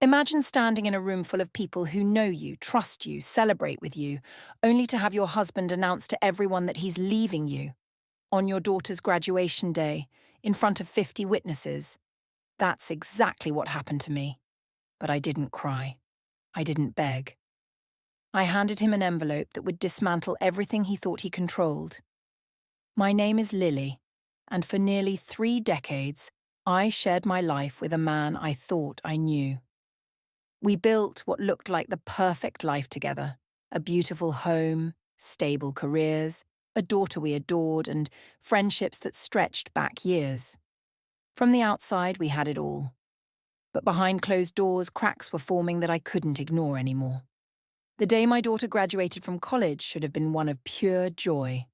Imagine standing in a room full of people who know you, trust you, celebrate with you, only to have your husband announce to everyone that he's leaving you on your daughter's graduation day, in front of 50 witnesses. That's exactly what happened to me. But I didn't cry. I didn't beg. I handed him an envelope that would dismantle everything he thought he controlled. My name is Lily, and for nearly 3 decades, I shared my life with a man I thought I knew. We built what looked like the perfect life together: a beautiful home, stable careers, a daughter we adored, and friendships that stretched back years. From the outside, we had it all. But behind closed doors, cracks were forming that I couldn't ignore anymore. The day my daughter graduated from college should have been one of pure joy.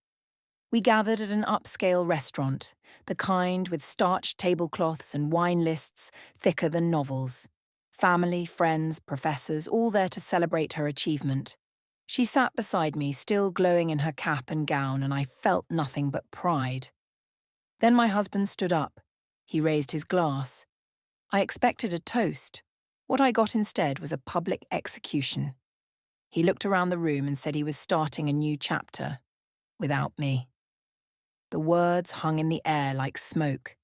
We gathered at an upscale restaurant, the kind with starched tablecloths and wine lists thicker than novels. Family, friends, professors, all there to celebrate her achievement. She sat beside me, still glowing in her cap and gown, and I felt nothing but pride. Then my husband stood up. He raised his glass. I expected a toast. What I got instead was a public execution. He looked around the room and said he was starting a new chapter, without me. The words hung in the air like smoke.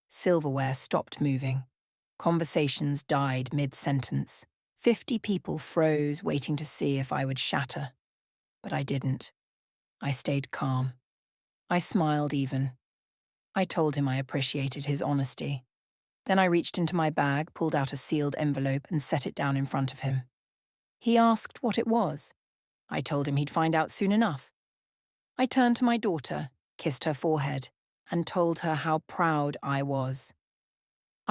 Silverware stopped moving. Conversations died mid-sentence. 50 people froze, waiting to see if I would shatter. But I didn't. I stayed calm. I smiled even. I told him I appreciated his honesty. Then I reached into my bag, pulled out a sealed envelope, and set it down in front of him. He asked what it was. I told him he'd find out soon enough. I turned to my daughter, kissed her forehead, and told her how proud I was.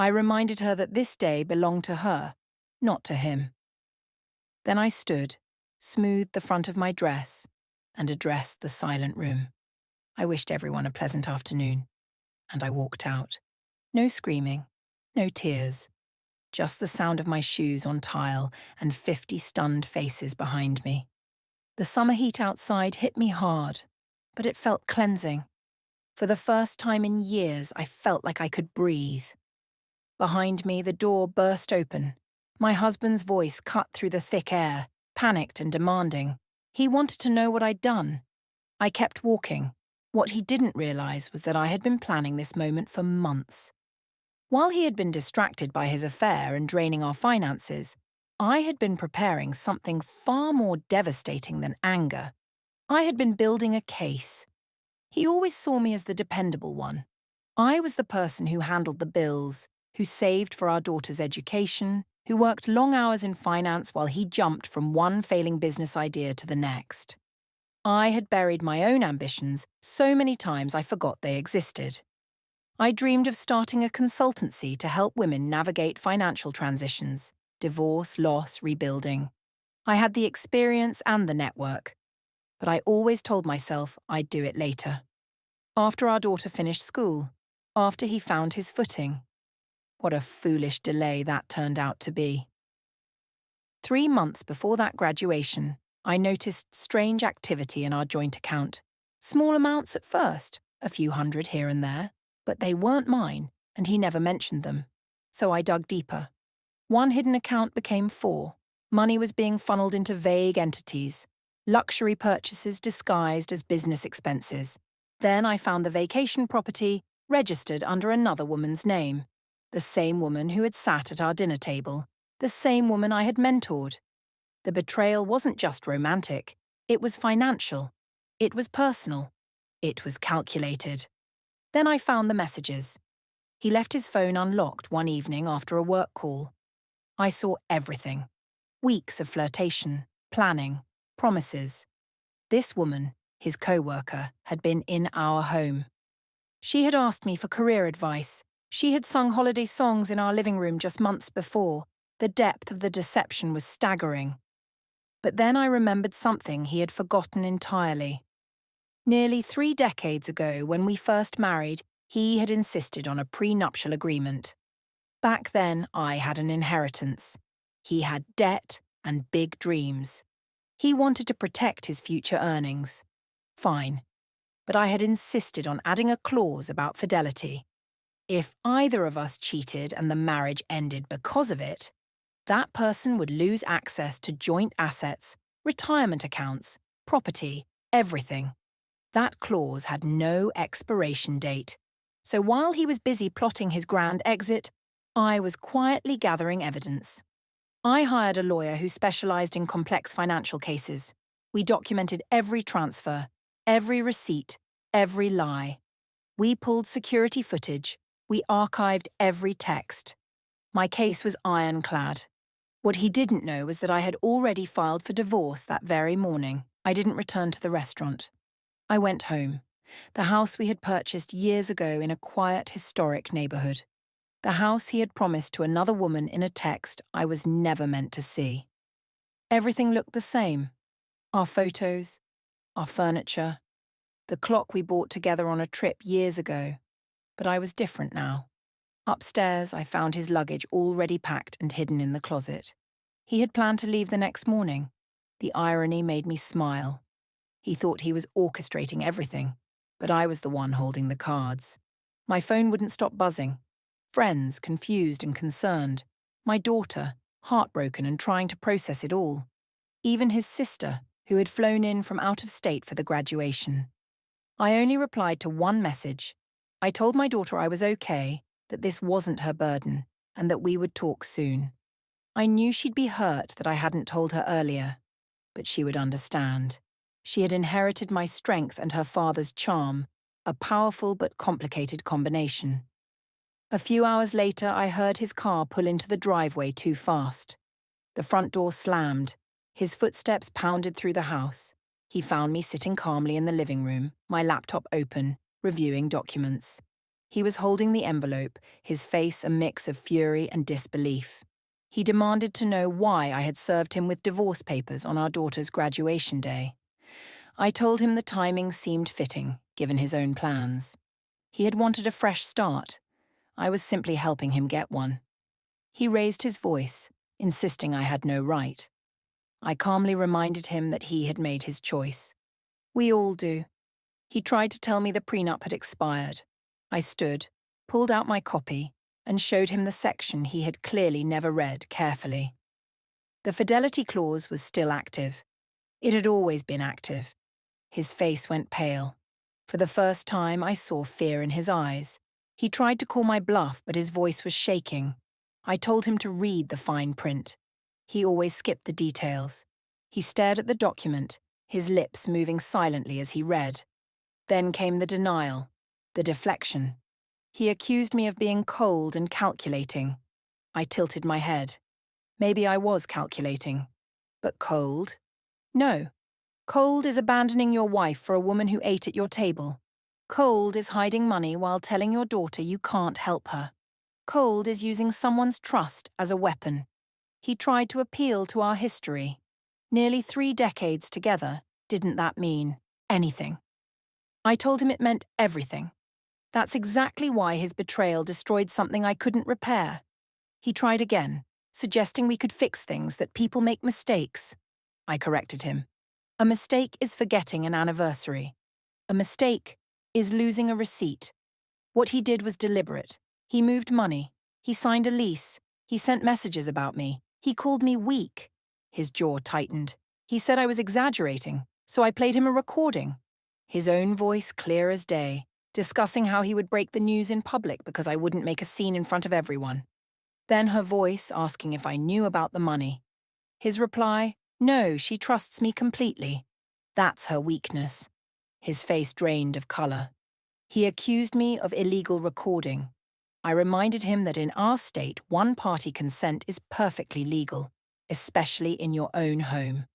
I reminded her that this day belonged to her, not to him. Then I stood, smoothed the front of my dress, and addressed the silent room. I wished everyone a pleasant afternoon, and I walked out. No screaming, no tears, just the sound of my shoes on tile and 50 stunned faces behind me. The summer heat outside hit me hard, but it felt cleansing. For the first time in years, I felt like I could breathe. Behind me, the door burst open. My husband's voice cut through the thick air, panicked and demanding. He wanted to know what I'd done. I kept walking. What he didn't realize was that I had been planning this moment for months. While he had been distracted by his affair and draining our finances, I had been preparing something far more devastating than anger. I had been building a case. He always saw me as the dependable one. I was the person who handled the bills, who saved for our daughter's education, who worked long hours in finance while he jumped from one failing business idea to the next. I had buried my own ambitions so many times I forgot they existed. I dreamed of starting a consultancy to help women navigate financial transitions, divorce, loss, rebuilding. I had the experience and the network, but I always told myself I'd do it later. After our daughter finished school, after he found his footing. What a foolish delay that turned out to be. 3 months before that graduation, I noticed strange activity in our joint account. Small amounts at first, a few hundred here and there, but they weren't mine, and he never mentioned them. So I dug deeper. One hidden account became 4. Money was being funneled into vague entities, luxury purchases disguised as business expenses. Then I found the vacation property registered under another woman's name. The same woman who had sat at our dinner table. The same woman I had mentored. The betrayal wasn't just romantic. It was financial. It was personal. It was calculated. Then I found the messages. He left his phone unlocked one evening after a work call. I saw everything. Weeks of flirtation, planning, promises. This woman, his co-worker, had been in our home. She had asked me for career advice. She had sung holiday songs in our living room just months before. The depth of the deception was staggering. But then I remembered something he had forgotten entirely. Nearly 3 decades ago, when we first married, he had insisted on a prenuptial agreement. Back then, I had an inheritance. He had debt and big dreams. He wanted to protect his future earnings. Fine. But I had insisted on adding a clause about fidelity. If either of us cheated and the marriage ended because of it, That person would lose access to joint assets, retirement accounts, property, everything. That clause had no expiration date. So while he was busy plotting his grand exit, I was quietly gathering evidence. I hired a lawyer who specialized in complex financial cases. We documented every transfer, every receipt, every lie. We pulled security footage. We archived every text. My case was ironclad. What he didn't know was that I had already filed for divorce that very morning. I didn't return to the restaurant. I went home. The house we had purchased years ago in a quiet, historic neighborhood. The house he had promised to another woman in a text I was never meant to see. Everything looked the same. Our photos, our furniture, the clock we bought together on a trip years ago. But I was different now. Upstairs, I found his luggage already packed and hidden in the closet. He had planned to leave the next morning. The irony made me smile. He thought he was orchestrating everything, but I was the one holding the cards. My phone wouldn't stop buzzing. Friends, confused and concerned. My daughter, heartbroken and trying to process it all. Even his sister, who had flown in from out of state for the graduation. I only replied to one message. I told my daughter I was okay, that this wasn't her burden, and that we would talk soon. I knew she'd be hurt that I hadn't told her earlier, but she would understand. She had inherited my strength and her father's charm, a powerful but complicated combination. A few hours later, I heard his car pull into the driveway too fast. The front door slammed. His footsteps pounded through the house. He found me sitting calmly in the living room, my laptop open, reviewing documents. He was holding the envelope, his face a mix of fury and disbelief. He demanded to know why I had served him with divorce papers on our daughter's graduation day. I told him the timing seemed fitting, given his own plans. He had wanted a fresh start. I was simply helping him get one. He raised his voice, insisting I had no right. I calmly reminded him that he had made his choice. We all do. He tried to tell me the prenup had expired. I stood, pulled out my copy, and showed him the section he had clearly never read carefully. The fidelity clause was still active. It had always been active. His face went pale. For the first time, I saw fear in his eyes. He tried to call my bluff, but his voice was shaking. I told him to read the fine print. He always skipped the details. He stared at the document, his lips moving silently as he read. Then came the denial, the deflection. He accused me of being cold and calculating. I tilted my head. Maybe I was calculating. But cold? No. Cold is abandoning your wife for a woman who ate at your table. Cold is hiding money while telling your daughter you can't help her. Cold is using someone's trust as a weapon. He tried to appeal to our history. Nearly 3 decades together, didn't that mean anything? I told him it meant everything. That's exactly why his betrayal destroyed something I couldn't repair. He tried again, suggesting we could fix things, that people make mistakes. I corrected him. A mistake is forgetting an anniversary. A mistake is losing a receipt. What he did was deliberate. He moved money. He signed a lease. He sent messages about me. He called me weak. His jaw tightened. He said I was exaggerating, so I played him a recording. His own voice clear as day, discussing how he would break the news in public because I wouldn't make a scene in front of everyone. Then her voice asking if I knew about the money. His reply, no, she trusts me completely. That's her weakness. His face drained of color. He accused me of illegal recording. I reminded him that in our state, one-party consent is perfectly legal, especially in your own home.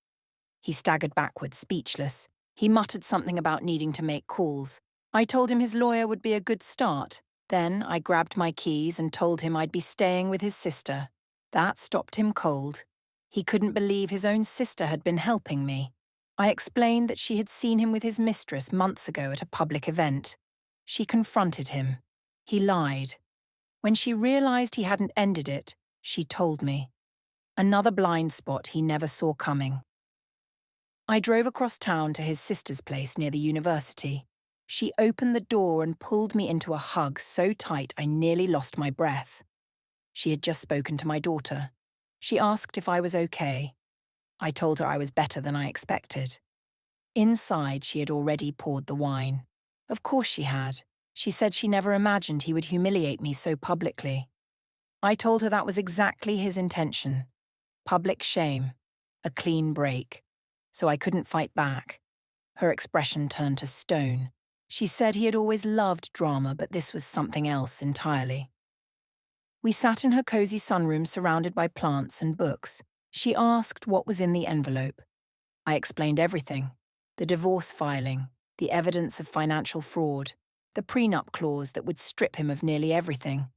He staggered backward, speechless. He muttered something about needing to make calls. I told him his lawyer would be a good start. Then I grabbed my keys and told him I'd be staying with his sister. That stopped him cold. He couldn't believe his own sister had been helping me. I explained that she had seen him with his mistress months ago at a public event. She confronted him. He lied. When she realized he hadn't ended it, she told me. Another blind spot he never saw coming. I drove across town to his sister's place near the university. She opened the door and pulled me into a hug so tight I nearly lost my breath. She had just spoken to my daughter. She asked if I was okay. I told her I was better than I expected. Inside, she had already poured the wine. Of course she had. She said she never imagined he would humiliate me so publicly. I told her that was exactly his intention. Public shame. A clean break. So I couldn't fight back. Her expression turned to stone. She said he had always loved drama, but this was something else entirely. We sat in her cozy sunroom surrounded by plants and books. She asked what was in the envelope. I explained everything. The divorce filing, the evidence of financial fraud, the prenup clause that would strip him of nearly everything.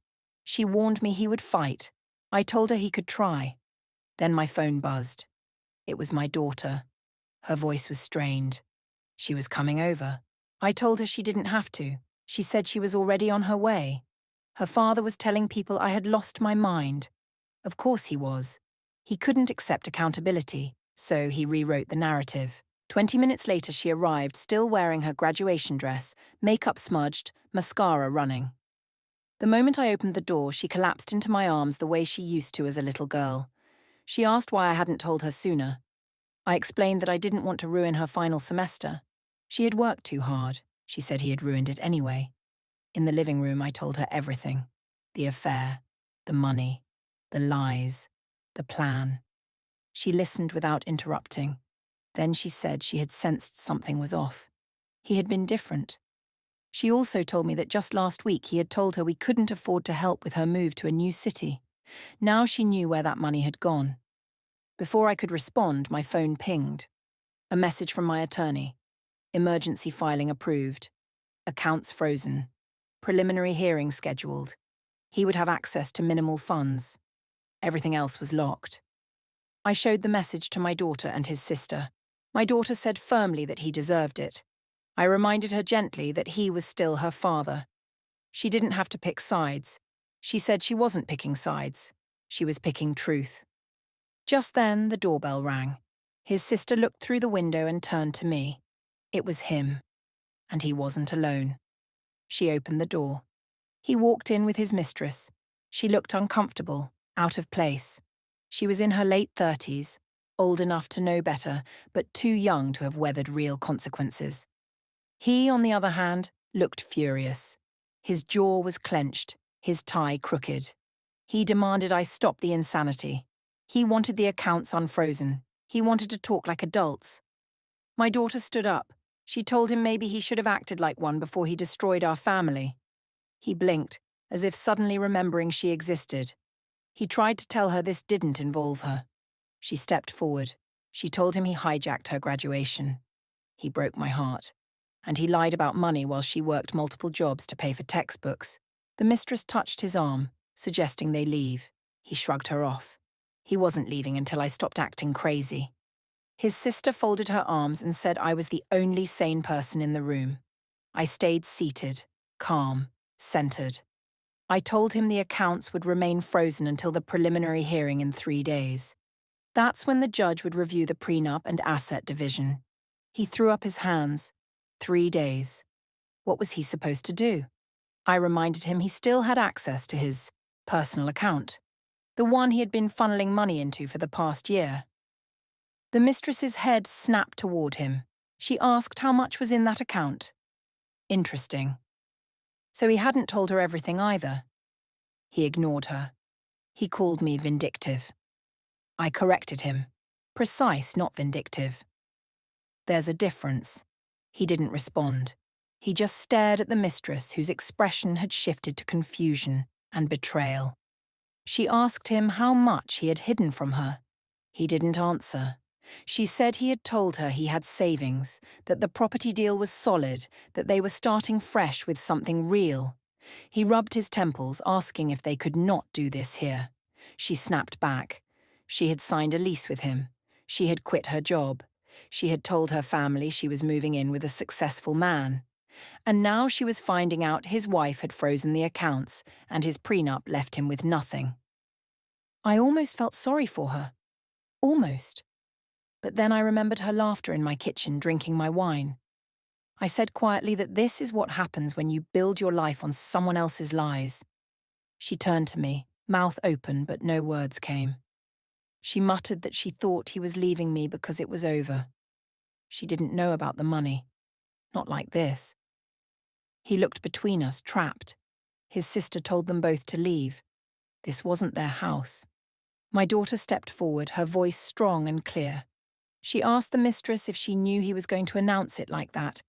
She warned me he would fight. I told her he could try. Then my phone buzzed. It was my daughter. Her voice was strained. She was coming over. I told her she didn't have to. She said she was already on her way. Her father was telling people I had lost my mind. Of course he was. He couldn't accept accountability, so he rewrote the narrative. 20 minutes later she arrived, still wearing her graduation dress, makeup smudged, mascara running. The moment I opened the door, she collapsed into my arms the way she used to as a little girl. She asked why I hadn't told her sooner. I explained that I didn't want to ruin her final semester. She had worked too hard. She said he had ruined it anyway. In the living room, I told her everything. The affair, the money, the lies, the plan. She listened without interrupting. Then she said she had sensed something was off. He had been different. She also told me that just last week he had told her we couldn't afford to help with her move to a new city. Now she knew where that money had gone. Before I could respond, my phone pinged. A message from my attorney. Emergency filing approved. Accounts frozen. Preliminary hearing scheduled. He would have access to minimal funds. Everything else was locked. I showed the message to my daughter and his sister. My daughter said firmly that he deserved it. I reminded her gently that he was still her father. She didn't have to pick sides. She said she wasn't picking sides. She was picking truth. Just then, the doorbell rang. His sister looked through the window and turned to me. It was him. And he wasn't alone. She opened the door. He walked in with his mistress. She looked uncomfortable, out of place. She was in her late 30s, old enough to know better, but too young to have weathered real consequences. He, on the other hand, looked furious. His jaw was clenched, his tie crooked. He demanded I stop the insanity. He wanted the accounts unfrozen. He wanted to talk like adults. My daughter stood up. She told him maybe he should have acted like one before he destroyed our family. He blinked, as if suddenly remembering she existed. He tried to tell her this didn't involve her. She stepped forward. She told him he hijacked her graduation. He broke my heart. And he lied about money while she worked multiple jobs to pay for textbooks. The mistress touched his arm, suggesting they leave. He shrugged her off. He wasn't leaving until I stopped acting crazy. His sister folded her arms and said I was the only sane person in the room. I stayed seated, calm, centered. I told him the accounts would remain frozen until the preliminary hearing in 3 days. That's when the judge would review the prenup and asset division. He threw up his hands. 3 days. What was he supposed to do? I reminded him he still had access to his personal account, the one he had been funneling money into for the past year. The mistress's head snapped toward him. She asked how much was in that account. Interesting. So he hadn't told her everything either. He ignored her. He called me vindictive. I corrected him. Precise, not vindictive. There's a difference. He didn't respond. He just stared at the mistress, whose expression had shifted to confusion and betrayal. She asked him how much he had hidden from her. He didn't answer. She said he had told her he had savings, that the property deal was solid, that they were starting fresh with something real. He rubbed his temples, asking if they could not do this here. She snapped back. She had signed a lease with him. She had quit her job. She had told her family she was moving in with a successful man. And now she was finding out his wife had frozen the accounts and his prenup left him with nothing. I almost felt sorry for her. Almost. But then I remembered her laughter in my kitchen drinking my wine. I said quietly that this is what happens when you build your life on someone else's lies. She turned to me, mouth open, but no words came. She muttered that she thought he was leaving me because it was over. She didn't know about the money. Not like this. He looked between us, trapped. His sister told them both to leave. This wasn't their house. My daughter stepped forward, her voice strong and clear. She asked the mistress if she knew he was going to announce it like that,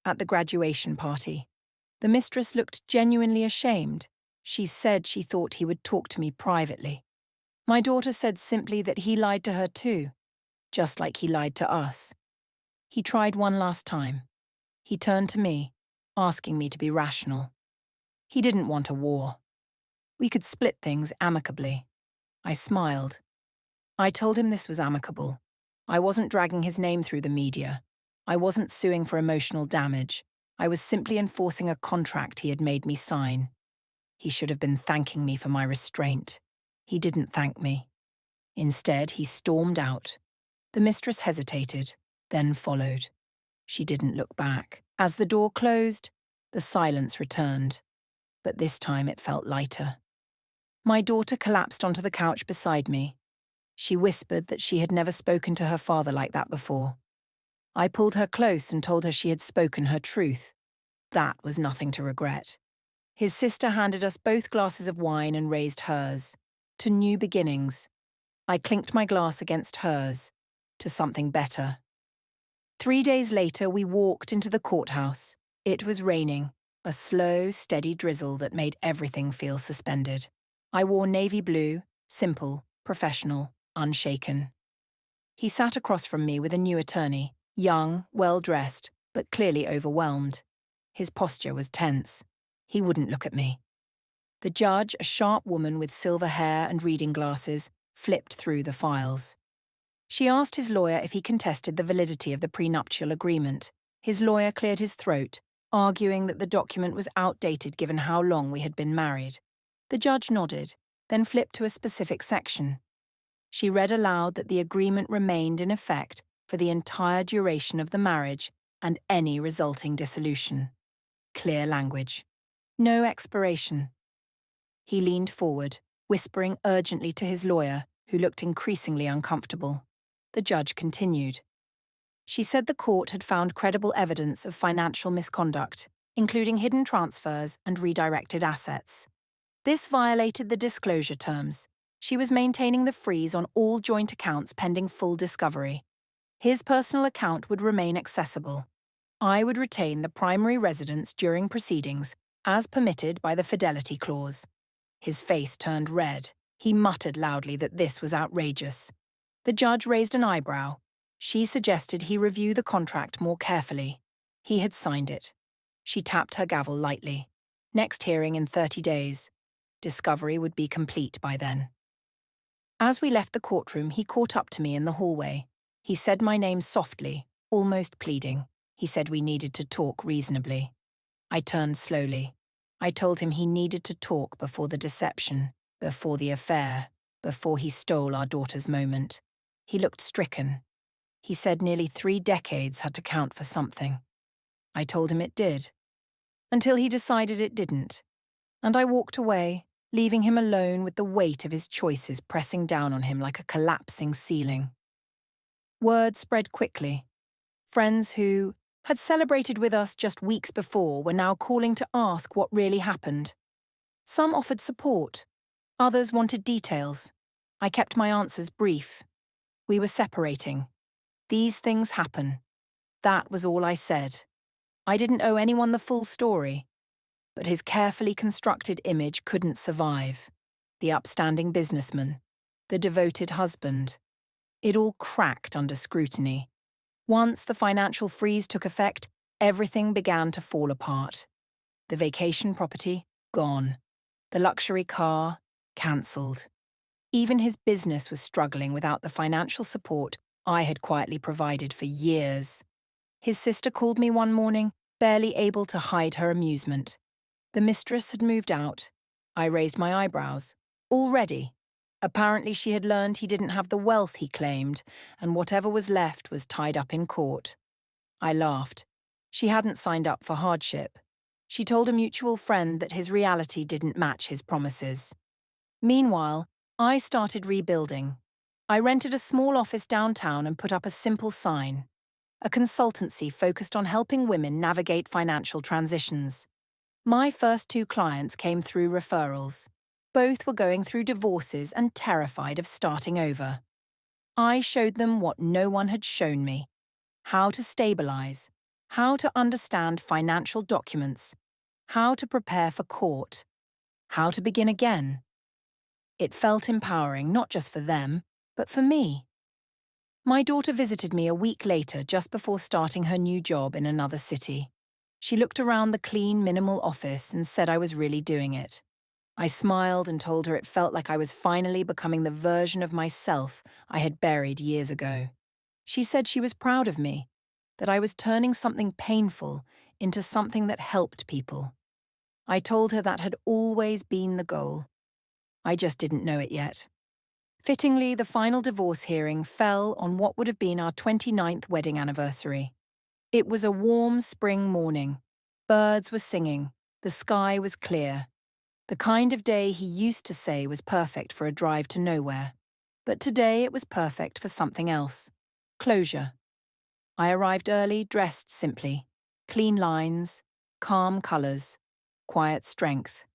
at the graduation party. The mistress looked genuinely ashamed. She said she thought he would talk to me privately. My daughter said simply that he lied to her too, just like he lied to us. He tried one last time. He turned to me, asking me to be rational. He didn't want a war. We could split things amicably. I smiled. I told him this was amicable. I wasn't dragging his name through the media. I wasn't suing for emotional damage. I was simply enforcing a contract he had made me sign. He should have been thanking me for my restraint. He didn't thank me. Instead, he stormed out. The mistress hesitated, then followed. She didn't look back. As the door closed, the silence returned. But this time it felt lighter. My daughter collapsed onto the couch beside me. She whispered that she had never spoken to her father like that before. I pulled her close and told her she had spoken her truth. That was nothing to regret. His sister handed us both glasses of wine and raised hers. To new beginnings. I clinked my glass against hers. To something better. 3 days later, we walked into the courthouse. It was raining, a slow, steady drizzle that made everything feel suspended. I wore navy blue, simple, professional, unshaken. He sat across from me with a new attorney, young, well-dressed, but clearly overwhelmed. His posture was tense. He wouldn't look at me. The judge, a sharp woman with silver hair and reading glasses, flipped through the files. She asked his lawyer if he contested the validity of the prenuptial agreement. His lawyer cleared his throat, arguing that the document was outdated given how long we had been married. The judge nodded, then flipped to a specific section. She read aloud that the agreement remained in effect for the entire duration of the marriage and any resulting dissolution. Clear language. No expiration. He leaned forward, whispering urgently to his lawyer, who looked increasingly uncomfortable. The judge continued. She said the court had found credible evidence of financial misconduct, including hidden transfers and redirected assets. This violated the disclosure terms. She was maintaining the freeze on all joint accounts pending full discovery. His personal account would remain accessible. I would retain the primary residence during proceedings, as permitted by the fidelity clause. His face turned red. He muttered loudly that this was outrageous. The judge raised an eyebrow. She suggested he review the contract more carefully. He had signed it. She tapped her gavel lightly. Next hearing in 30 days. Discovery would be complete by then. As we left the courtroom, he caught up to me in the hallway. He said my name softly, almost pleading. He said we needed to talk reasonably. I turned slowly. I told him he needed to talk before the deception, before the affair, before he stole our daughter's moment. He looked stricken. He said nearly 3 decades had to count for something. I told him it did. Until he decided it didn't. And I walked away, leaving him alone with the weight of his choices pressing down on him like a collapsing ceiling. Word spread quickly. Friends who had celebrated with us just weeks before were now calling to ask what really happened. Some offered support. Others wanted details. I kept my answers brief. We were separating. These things happen. That was all I said. I didn't owe anyone the full story. But his carefully constructed image couldn't survive. The upstanding businessman, the devoted husband. It all cracked under scrutiny. Once the financial freeze took effect, everything began to fall apart. The vacation property, gone. The luxury car, cancelled. Even his business was struggling without the financial support I had quietly provided for years. His sister called me one morning, barely able to hide her amusement. The mistress had moved out. I raised my eyebrows. Already. Apparently she had learned he didn't have the wealth he claimed, and whatever was left was tied up in court. I laughed. She hadn't signed up for hardship. She told a mutual friend that his reality didn't match his promises. Meanwhile, I started rebuilding. I rented a small office downtown and put up a simple sign, a consultancy focused on helping women navigate financial transitions. My first two clients came through referrals. Both were going through divorces and terrified of starting over. I showed them what no one had shown me: how to stabilize, how to understand financial documents, how to prepare for court, how to begin again. It felt empowering not just for them, but for me. My daughter visited me a week later, just before starting her new job in another city. She looked around the clean, minimal office and said I was really doing it. I smiled and told her it felt like I was finally becoming the version of myself I had buried years ago. She said she was proud of me, that I was turning something painful into something that helped people. I told her that had always been the goal. I just didn't know it yet. Fittingly, the final divorce hearing fell on what would have been our 29th wedding anniversary. It was a warm spring morning. Birds were singing. The sky was clear. The kind of day he used to say was perfect for a drive to nowhere. But today it was perfect for something else: closure. I arrived early, dressed simply. Clean lines, calm colours, quiet strength.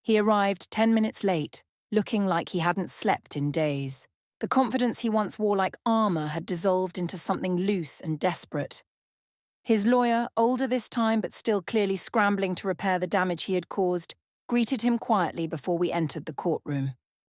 He arrived 10 minutes late, looking like he hadn't slept in days. The confidence he once wore like armour had dissolved into something loose and desperate. His lawyer, older this time but still clearly scrambling to repair the damage he had caused, greeted him quietly before we entered the courtroom.